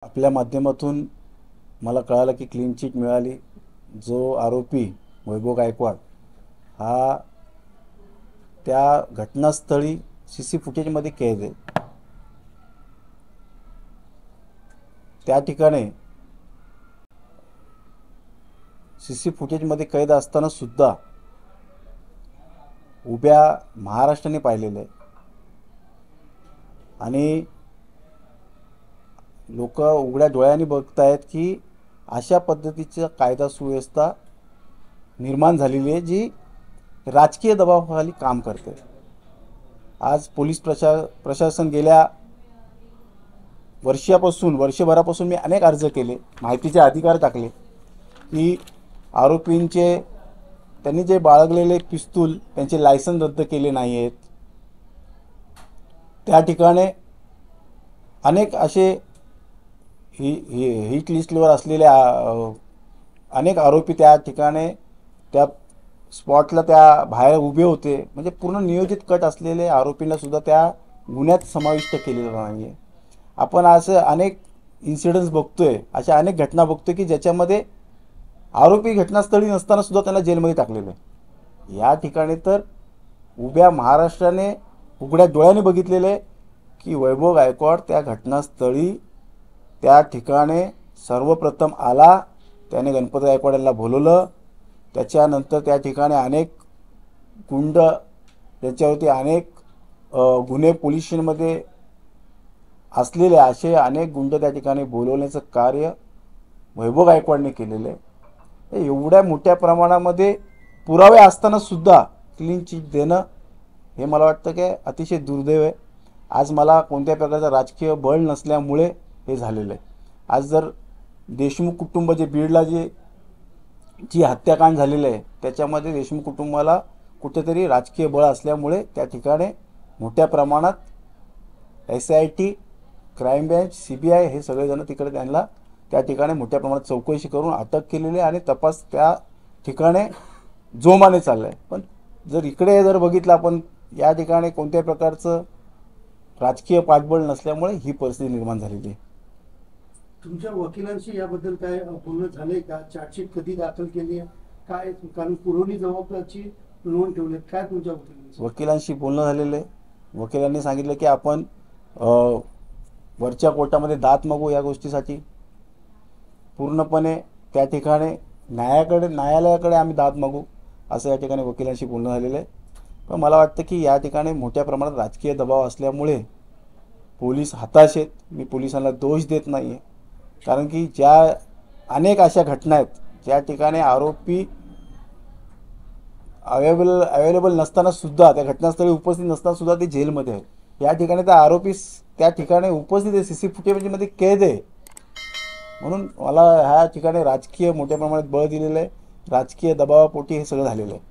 आपल्या माध्यमातून मला कळालं की क्लीन चिट मिळाली। जो आरोपी वैभव गायकवाड हा त्या घटनास्थळी सीसी फुटेजमध्ये कैद आहे। त्या ठिकाणी सीसी फुटेजमध्ये कैद असताना सुद्धा उभ्या महाराष्ट्राने पाहिलेलं आहे आणि लोक उघड्या डोळ्यांनी बघतायत की अशा पद्धतीची कायदा सुव्यवस्था निर्माण झालेली आहे जी राजकीय दबावाखाली काम करते। आज पोलीस प्रशासन गेल्या वर्षभरापासून मी अनेक अर्ज केले, माहितीचे अधिकार टाकले की आरोपींचे त्यांनी जे बाळगलेले पिस्तूल त्यांचे लायसन रद्द केले नाही आहेत। त्या ठिकाणी अनेक असे हिट लिस्टवर असलेले अनेक आरोपी त्या ठिकाणी त्या स्पॉटला त्या बाहेर उभे होते। म्हणजे पूर्ण नियोजित कट असलेले आरोपींना सुद्धा त्या गुन्ह्यात समाविष्ट केलेलं नाही आहे। आपण असं अनेक इन्सिडेंट्स बघतोय, अशा अनेक घटना बघतोय की ज्याच्यामध्ये आरोपी घटनास्थळी नसताना सुद्धा त्यांना जेलमध्ये टाकलेलं आहे। या ठिकाणी तर उभ्या महाराष्ट्राने उघड्या डोळ्याने बघितलेले की वैभव गायकवाड त्या घटनास्थळी त्या ठिकाणी सर्वप्रथम आला, त्याने गणपत गायकवाड यांना बोलवलं। त्याच्यानंतर त्या ठिकाणी अनेक गुंड त्यांच्यावरती अनेक गुन्हे पोलीस स्टेशनमध्ये असलेले असे अनेक गुंड त्या ठिकाणी बोलवण्याचं कार्य वैभव गायकवाडने केलेलं आहे। एवढ्या मोठ्या प्रमाणामध्ये पुरावे असताना सुद्धा क्लीन चिट देणं हे मला वाटतं की अतिशय दुर्दैव आहे। आज मला कोणत्या प्रकारचं राजकीय बळ नसल्यामुळे हे झालेलं आहे। आज जर देशमुख कुटुंब जे बीडला जी हत्याकांड झालेलं आहे त्याच्यामध्ये देशमुख कुटुंबाला कुठेतरी राजकीय बळ असल्यामुळे त्या ठिकाणी मोठ्या प्रमाणात SIT, क्राईम ब्रँच, CBI हे सगळेजण तिकडे त्यांना त्या ठिकाणी मोठ्या प्रमाणात चौकशी करून अटक केलेली आहे आणि तपास त्या ठिकाणी जोमाने चालला आहे। पण जर इकडे जर बघितलं आपण, या ठिकाणी कोणत्या प्रकारचं राजकीय पाठबळ नसल्यामुळे ही परिस्थिती निर्माण झालेली आहे। तुमच्या वकिलांशी याबद्दल काय बोलणं झालंय का? चार्जशीट कधी दाखल केली आहे काय? कारण पुरवणी जबाबदारीची नोंद ठेवली काय तुमच्या वकिलांशी बोलणं झालेलं आहे। वकिलांनी सांगितलं की आपण वरच्या कोर्टामध्ये दाद मागू या गोष्टीसाठी। पूर्णपणे त्या ठिकाणी न्यायालयाकडे आम्ही दाद मागू असं या ठिकाणी वकिलांशी बोलणं झालेलं आहे। पण मला वाटतं की या ठिकाणी मोठ्या प्रमाणात राजकीय दबाव असल्यामुळे पोलीस हताश आहेत। मी पोलिसांना दोष देत नाही आहे, कारण की ज्या अनेक अशा घटना आहेत ज्या ठिकाणी आरोपी अवेलेबल नसताना सुद्धा, त्या घटनास्थळी उपस्थित नसताना सुद्धा ते जेलमध्ये आहे। या ठिकाणी त्या आरोपी त्या ठिकाणी उपस्थित आहे, सीसी फुटेजमध्ये कैद आहे। म्हणून मला ह्या ठिकाणी राजकीय मोठ्या प्रमाणात बळ दिलेलं आहे, राजकीय दबावापोटी हे सगळं झालेलं आहे।